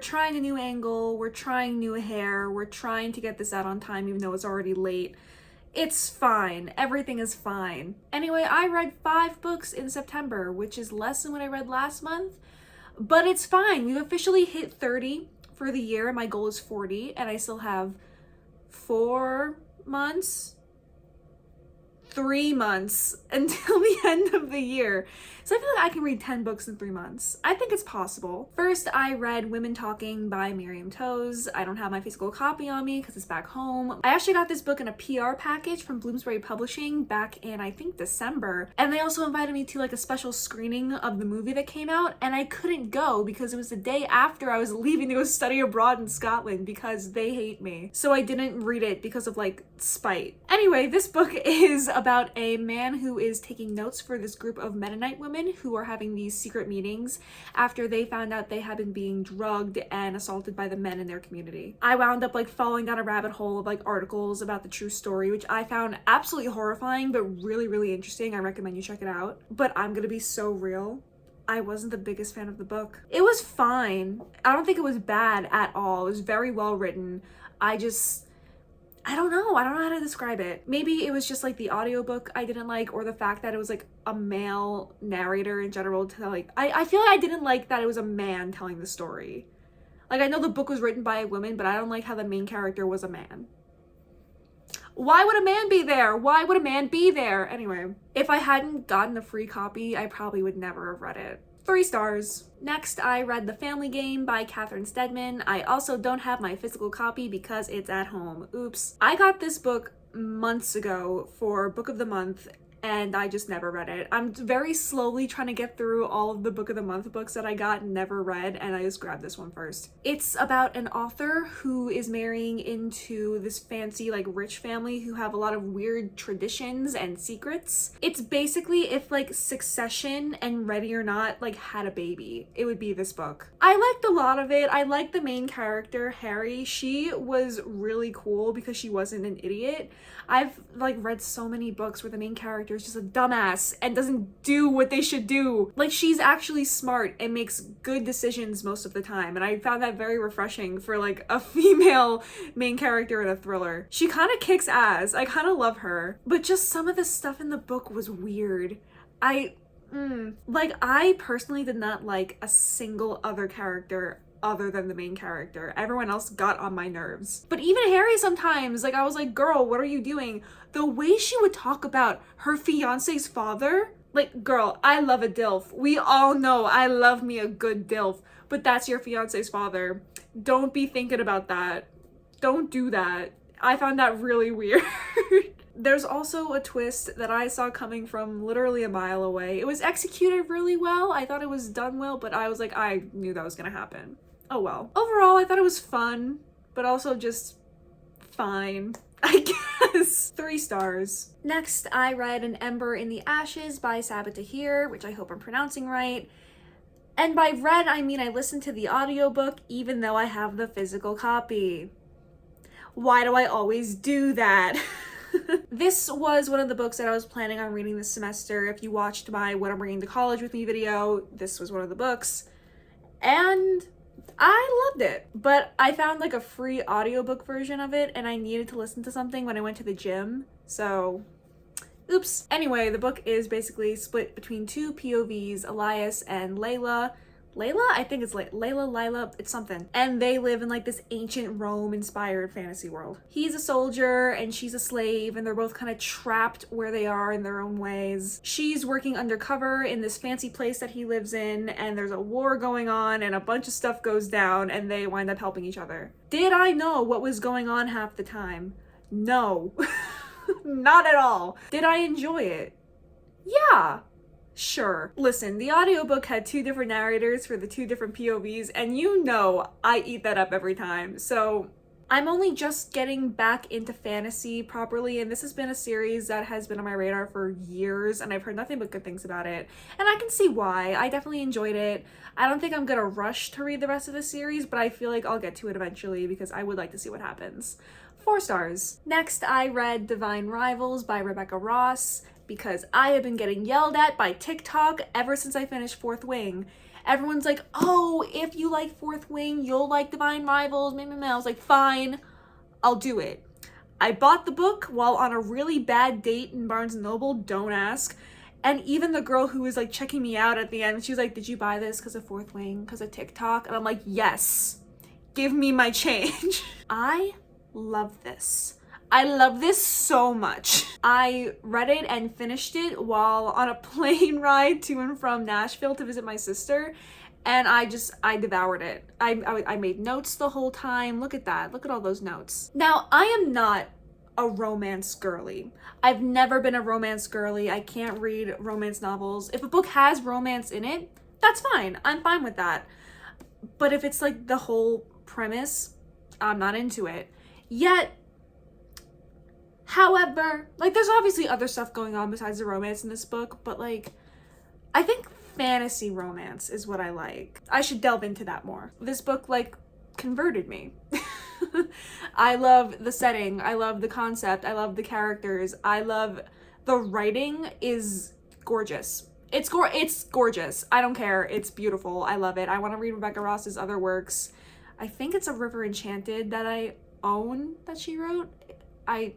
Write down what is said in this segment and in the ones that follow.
trying a new angle, we're trying new hair, we're trying to get this out on time even though it's already late. It's fine. Everything is fine. Anyway, I read 5 books in September, which is less than what I read last month, but it's fine. We've officially hit 30 for the year. My goal is 40, and I still have 4 months, 3 months until the end of the year. So I feel like I can read 10 books in 3 months. I think it's possible. First, I read Women Talking by Miriam Toews. I don't have my physical copy on me because it's back home. I actually got this book in a PR package from Bloomsbury Publishing back in, I think, December. And they also invited me to like a special screening of the movie that came out, and I couldn't go because it was the day after I was leaving to go study abroad in Scotland because they hate me. So I didn't read it because of like spite. Anyway, this book is about a man who is taking notes for this group of Mennonite women who are having these secret meetings after they found out they had been being drugged and assaulted by the men in their community. I wound up like falling down a rabbit hole of like articles about the true story, which I found absolutely horrifying but really, really interesting. I recommend you check it out. But I'm gonna be so real, I wasn't the biggest fan of the book. It was fine. I don't think it was bad at all. It was very well written. I don't know how to describe it. Maybe it was just like the audiobook I didn't like, or the fact that it was like a male narrator in general to like, I feel like I didn't like that it was a man telling the story. Like, I know the book was written by a woman, but I don't like how the main character was a man. Why would a man be there? Why would a man be there? Anyway, if I hadn't gotten a free copy, I probably would never have read it. 3 stars. Next, I read The Family Game by Catherine Steadman. I also don't have my physical copy because it's at home. Oops. I got this book months ago for Book of the Month, and I just never read it. I'm very slowly trying to get through all of the Book of the Month books that I got and never read, and I just grabbed this one first. It's about an author who is marrying into this fancy, like, rich family who have a lot of weird traditions and secrets. It's basically if, like, Succession and Ready or Not, like, had a baby. It would be this book. I liked a lot of it. I liked the main character, Harry. She was really cool because she wasn't an idiot. I've, like, read so many books where the main character is just a dumbass and doesn't do what they should do. Like, she's actually smart and makes good decisions most of the time, and I found that very refreshing for like a female main character in a thriller. She kind of kicks ass. I kind of love her, but just some of the stuff in the book was weird. I personally did not like a single other character other than the main character. Everyone else got on my nerves. But even Harry sometimes, like, I was like, girl, what are you doing? The way she would talk about her fiance's father, like, girl, I love a DILF. We all know I love me a good DILF, but that's your fiance's father. Don't be thinking about that. Don't do that. I found that really weird. There's also a twist that I saw coming from literally a mile away. It was executed really well. I thought it was done well, but I was like, I knew that was gonna happen. Oh well. Overall, I thought it was fun, but also just fine, I guess. 3 stars. Next, I read An Ember in the Ashes by Sabaa Tahir, which I hope I'm pronouncing right. And by read, I mean I listened to the audiobook even though I have the physical copy. Why do I always do that? This was one of the books that I was planning on reading this semester. If you watched my What I'm Bringing to College with Me video, this was one of the books. And I loved it. But I found like a free audiobook version of it, and I needed to listen to something when I went to the gym. So, oops. Anyway, the book is basically split between 2 POVs, Elias and Layla. Layla? I think it's like Layla, Lila, it's something. And they live in like this ancient Rome-inspired fantasy world. He's a soldier and she's a slave, and they're both kind of trapped where they are in their own ways. She's working undercover in this fancy place that he lives in, and there's a war going on and a bunch of stuff goes down, and they wind up helping each other. Did I know what was going on half the time? No. Not at all. Did I enjoy it? Yeah. Sure. Listen, the audiobook had 2 different narrators for the 2 different POVs, and you know I eat that up every time. So I'm only just getting back into fantasy properly, and this has been a series that has been on my radar for years, and I've heard nothing but good things about it. And I can see why. I definitely enjoyed it. I don't think I'm gonna rush to read the rest of the series, but I feel like I'll get to it eventually because I would like to see what happens. 4 stars. Next, I read Divine Rivals by Rebecca Ross, because I have been getting yelled at by TikTok ever since I finished Fourth Wing. Everyone's like, oh, if you like Fourth Wing, you'll like Divine Rivals. I was like, fine, I'll do it. I bought the book while on a really bad date in Barnes & Noble, don't ask. And even the girl who was like checking me out at the end, she was like, did you buy this because of Fourth Wing, because of TikTok? And I'm like, yes, give me my change. I love this. I love this so much. I read it and finished it while on a plane ride to and from Nashville to visit my sister. And I devoured it. I made notes the whole time. Look at that. Look at all those notes. Now, I am not a romance girly. I've never been a romance girly. I can't read romance novels. If a book has romance in it, that's fine. I'm fine with that. But if it's like the whole premise, I'm not into it. Yet, however, like there's obviously other stuff going on besides the romance in this book, but like I think fantasy romance is what I like. I should delve into that more. This book like converted me. I love the setting, I love the concept, I love the characters, I love the writing is gorgeous. It's gorgeous. I don't care. It's beautiful. I love it. I want to read Rebecca Ross's other works. I think it's A River Enchanted that I own that she wrote. I'll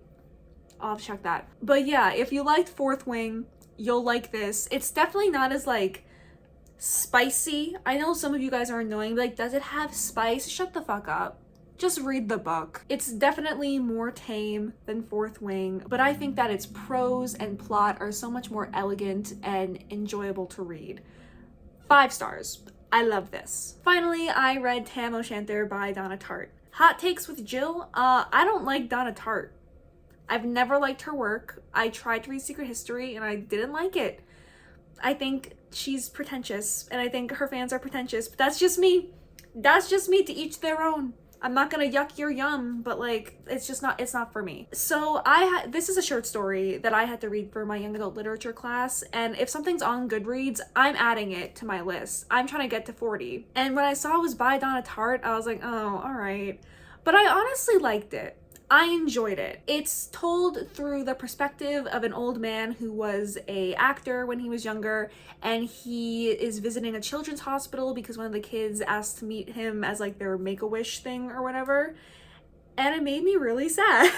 have to check that. But yeah, if you liked Fourth Wing, you'll like this. It's definitely not as like spicy. I know some of you guys are annoying, but like, does it have spice? Shut the fuck up. Just read the book. It's definitely more tame than Fourth Wing, but I think that its prose and plot are so much more elegant and enjoyable to read. 5 stars. I love this. Finally, I read Tam O'Shanter by Donna Tartt. Hot takes with Jill. I don't like Donna Tartt. I've never liked her work. I tried to read Secret History and I didn't like it. I think she's pretentious and I think her fans are pretentious, but that's just me. That's just me, to each their own. I'm not gonna yuck your yum, but like, it's not for me. So this is a short story that I had to read for my young adult literature class, and if something's on Goodreads, I'm adding it to my list. I'm trying to get to 40. And when I saw it was by Donna Tartt, I was like, oh, all right. But I honestly liked it. I enjoyed it. It's told through the perspective of an old man who was an actor when he was younger, and he is visiting a children's hospital because one of the kids asked to meet him as like their Make-A-Wish thing or whatever. And it made me really sad.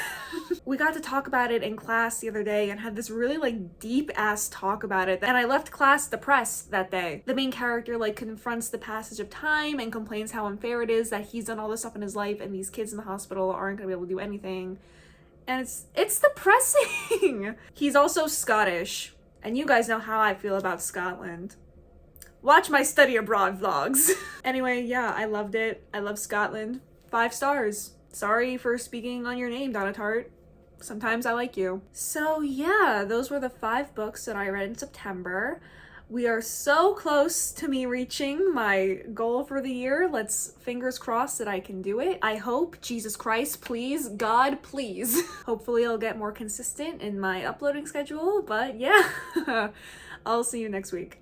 We got to talk about it in class the other day and had this really like deep ass talk about it. And I left class depressed that day. The main character like confronts the passage of time and complains how unfair it is that he's done all this stuff in his life and these kids in the hospital aren't gonna be able to do anything. And it's depressing. He's also Scottish. And you guys know how I feel about Scotland. Watch my study abroad vlogs. Anyway, yeah, I loved it. I love Scotland. 5 stars. Sorry for speaking on your name, Donna Tartt. Sometimes I like you. So yeah, those were the 5 books that I read in September. We are so close to me reaching my goal for the year. Let's fingers crossed that I can do it. I hope, Jesus Christ, please, God, please. Hopefully I'll get more consistent in my uploading schedule, but yeah, I'll see you next week.